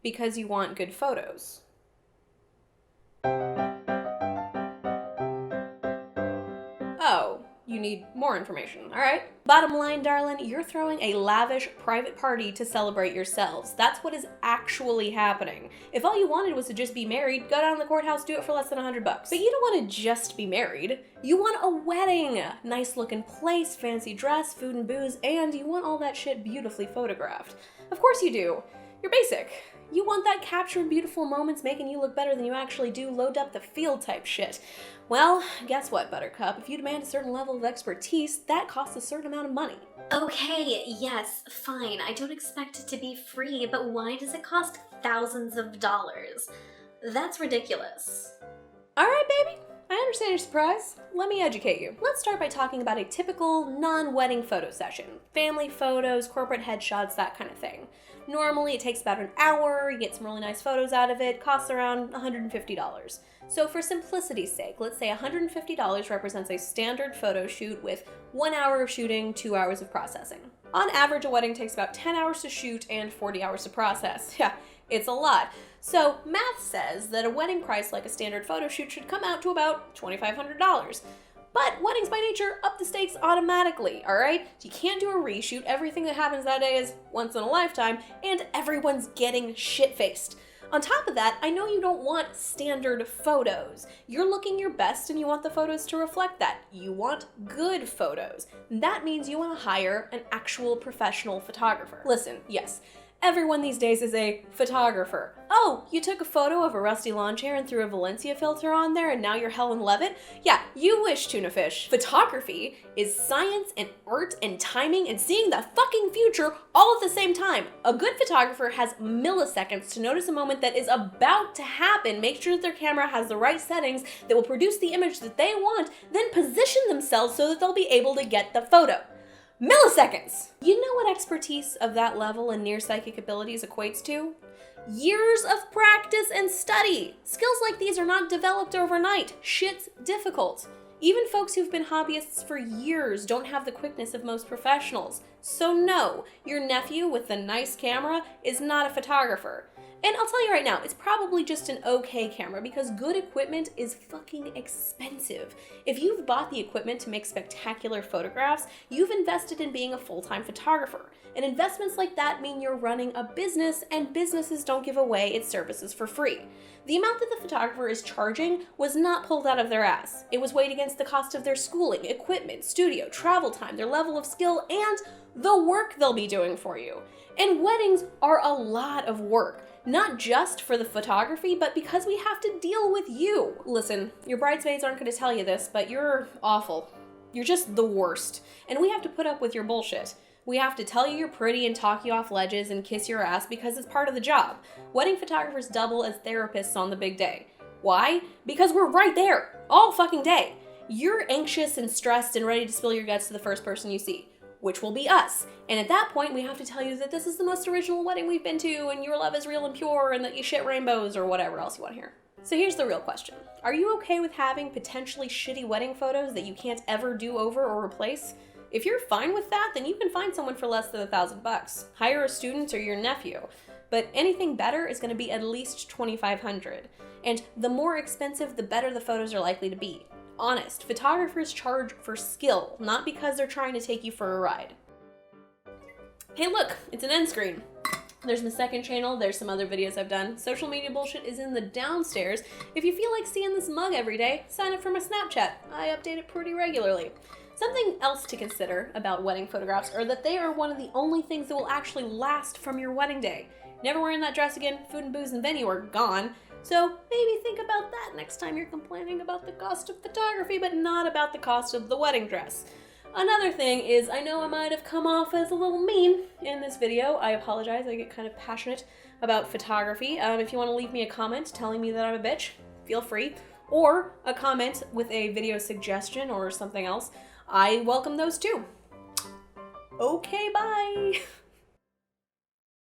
because you want good photos. Oh, you need more information, all right? Bottom line, darling, you're throwing a lavish private party to celebrate yourselves. That's what is actually happening. If all you wanted was to just be married, go down to the courthouse, do it for less than $100. But you don't want to just be married. You want a wedding. Nice looking place, fancy dress, food and booze, and you want all that shit beautifully photographed. Of course you do. You're basic. You want that captured beautiful moments making you look better than you actually do, low depth of field type shit. Well, guess what, Buttercup? If you demand a certain level of expertise, that costs a certain amount of money. Okay, yes, fine. I don't expect it to be free, but why does it cost thousands of dollars? That's ridiculous. All right, baby. I understand your surprise. Let me educate you. Let's start by talking about a typical non-wedding photo session. Family photos, corporate headshots, that kind of thing. Normally, it takes about an hour, you get some really nice photos out of it, costs around $150. So for simplicity's sake, let's say $150 represents a standard photo shoot with 1 hour of shooting, 2 hours of processing. On average, a wedding takes about 10 hours to shoot and 40 hours to process. Yeah, it's a lot. So math says that a wedding price like a standard photo shoot should come out to about $2,500. But weddings by nature up the stakes automatically, alright? You can't do a reshoot, everything that happens that day is once in a lifetime, and everyone's getting shit-faced. On top of that, I know you don't want standard photos. You're looking your best and you want the photos to reflect that. You want good photos. That means you want to hire an actual professional photographer. Listen, yes, everyone these days is a photographer. Oh, you took a photo of a rusty lawn chair and threw a Valencia filter on there and now you're Helen Levitt? Yeah, you wish, tuna fish. Photography is science and art and timing and seeing the fucking future all at the same time. A good photographer has milliseconds to notice a moment that is about to happen, make sure that their camera has the right settings that will produce the image that they want, then position themselves so that they'll be able to get the photo. Milliseconds! You know what expertise of that level and near psychic abilities equates to? Years of practice and study! Skills like these are not developed overnight. Shit's difficult. Even folks who've been hobbyists for years don't have the quickness of most professionals. So no, your nephew with the nice camera is not a photographer. And I'll tell you right now, it's probably just an okay camera because good equipment is fucking expensive. If you've bought the equipment to make spectacular photographs, you've invested in being a full-time photographer. And investments like that mean you're running a business, and businesses don't give away its services for free. The amount that the photographer is charging was not pulled out of their ass. It was weighed against the cost of their schooling, equipment, studio, travel time, their level of skill, and the work they'll be doing for you. And weddings are a lot of work. Not just for the photography, but because we have to deal with you. Listen, your bridesmaids aren't going to tell you this, but you're awful. You're just the worst. And we have to put up with your bullshit. We have to tell you you're pretty and talk you off ledges and kiss your ass because it's part of the job. Wedding photographers double as therapists on the big day. Why? Because we're right there, all fucking day. You're anxious and stressed and ready to spill your guts to the first person you see, which will be us. And at that point, we have to tell you that this is the most original wedding we've been to, and your love is real and pure, and that you shit rainbows, or whatever else you want to hear. So here's the real question. Are you okay with having potentially shitty wedding photos that you can't ever do over or replace? If you're fine with that, then you can find someone for less than $1,000. Hire a student or your nephew. But anything better is going to be at least $2,500. And the more expensive, the better the photos are likely to be. Honest, photographers charge for skill, not because they're trying to take you for a ride. Hey look, it's an end screen. There's my second channel, there's some other videos I've done. Social media bullshit is in the downstairs. If you feel like seeing this mug every day, sign up for my Snapchat. I update it pretty regularly. Something else to consider about wedding photographs are that they are one of the only things that will actually last from your wedding day. Never wearing that dress again, food and booze and venue are gone. So maybe think about that next time you're complaining about the cost of photography, but not about the cost of the wedding dress. Another thing is, I know I might have come off as a little mean in this video. I apologize, I get kind of passionate about photography. If you want to leave me a comment telling me that I'm a bitch, feel free. Or a comment with a video suggestion or something else. I welcome those too. Okay, bye!